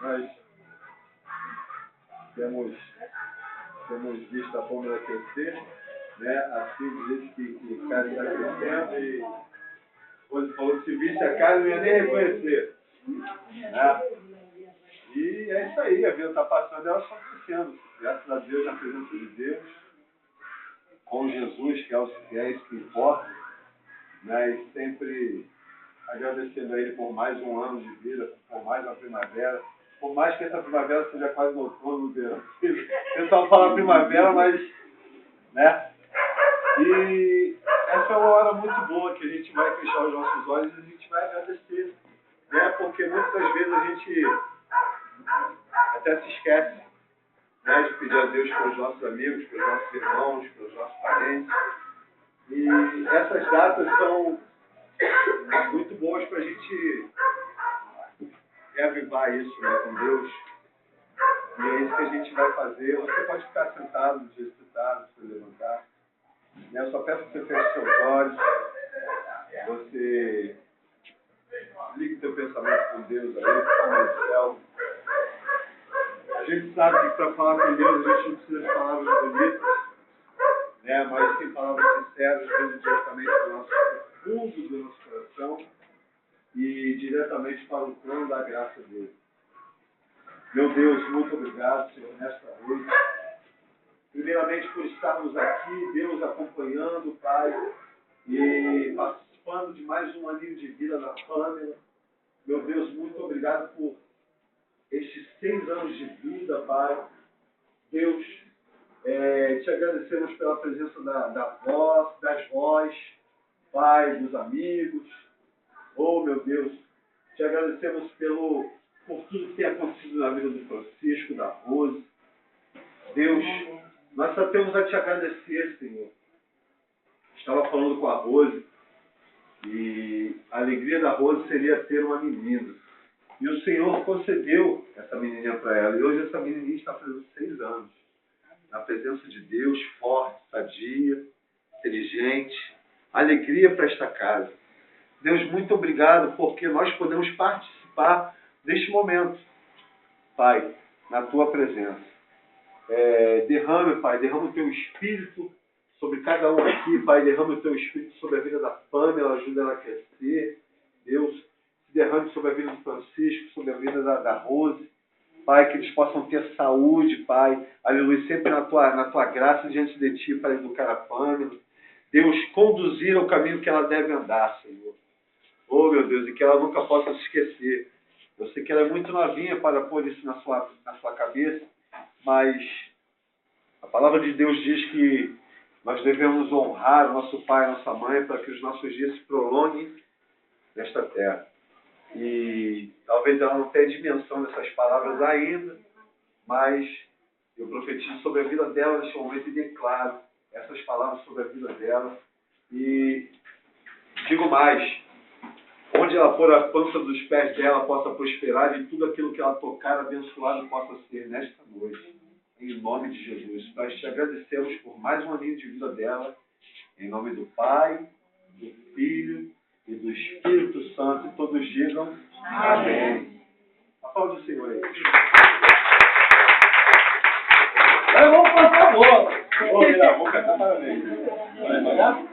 nós temos visto a Pâmela crescer, né? Assim diz que Karen está crescendo e hoje falou que se visse a Karen não ia nem reconhecer. Né? E é isso aí, a vida está passando e elas estão crescendo. Graças a Deus, na presença de Deus, com Jesus, que é isso que importa, né? E sempre agradecendo a Ele por mais um ano de vida, por mais uma primavera, por mais que essa primavera seja quase no outono, no verão. O pessoal fala primavera, mas, né? E essa é uma hora muito boa que a gente vai fechar os nossos olhos e a gente vai agradecer, né? Porque muitas das vezes a gente até se esquece, né, de pedir a Deus pelos nossos amigos, pelos nossos irmãos, pelos nossos parentes. E essas datas são muito boas para a gente reavivar isso, né, com Deus. E é isso que a gente vai fazer. Você pode ficar sentado, exercitado, se levantar. Né? Eu só peço que você feche seus olhos. Você ligue seu pensamento com Deus aí, Pai do céu. A gente sabe que para falar com Deus a gente não precisa de palavras bonitas, né? Mas tem palavras sinceras, vindo diretamente do nosso fundo do nosso coração e diretamente para o trono da graça dele. Meu Deus, muito obrigado, Senhor, nesta noite. Primeiramente por estarmos aqui, Deus, acompanhando, Pai, e participando de mais um aninho de vida da Pâmela. Meu Deus, muito obrigado por estes 6 anos de vida, Pai. Deus, te agradecemos pela presença das vós, Pai, dos amigos. Oh, meu Deus, te agradecemos por tudo que tem acontecido na vida do Francisco, da Rose. Deus, nós só temos a te agradecer, Senhor. Estava falando com a Rose e a alegria da Rose seria ter uma menina. E o Senhor concedeu essa menininha para ela. E hoje essa menininha está fazendo 6 anos. Na presença de Deus, forte, sadia, inteligente. Alegria para esta casa. Deus, muito obrigado porque nós podemos participar deste momento. Pai, na tua presença. Derrame, Pai, derrama o teu Espírito sobre cada um aqui, Pai. Derrama o teu Espírito sobre a vida da Pâmela, ajuda ela a crescer. Deus, derrame sobre a vida do Francisco, sobre a vida da Rose. Pai, que eles possam ter saúde, Pai. Aleluia, sempre na tua graça diante de Ti, para educar a Pâmela. Deus, conduzir ao caminho que ela deve andar, Senhor. Oh, meu Deus, e que ela nunca possa se esquecer. Eu sei que ela é muito novinha para pôr isso na sua cabeça, mas a palavra de Deus diz que nós devemos honrar o nosso pai e nossa mãe para que os nossos dias se prolonguem nesta terra. E talvez ela não tenha dimensão dessas palavras ainda, mas eu profetizo sobre a vida dela neste momento e declaro essas palavras sobre a vida dela. E digo mais, onde ela pôr a planta dos pés dela possa prosperar e tudo aquilo que ela tocar abençoado possa ser nesta noite. Em nome de Jesus. Nós te agradecemos por mais um aninho de vida dela. Em nome do Pai, do Filho e do Espírito Santo. E todos digam amém. Aplaude o Senhor aí. Vamos passar a bola. Vamos cantar parabéns. Vai devagar?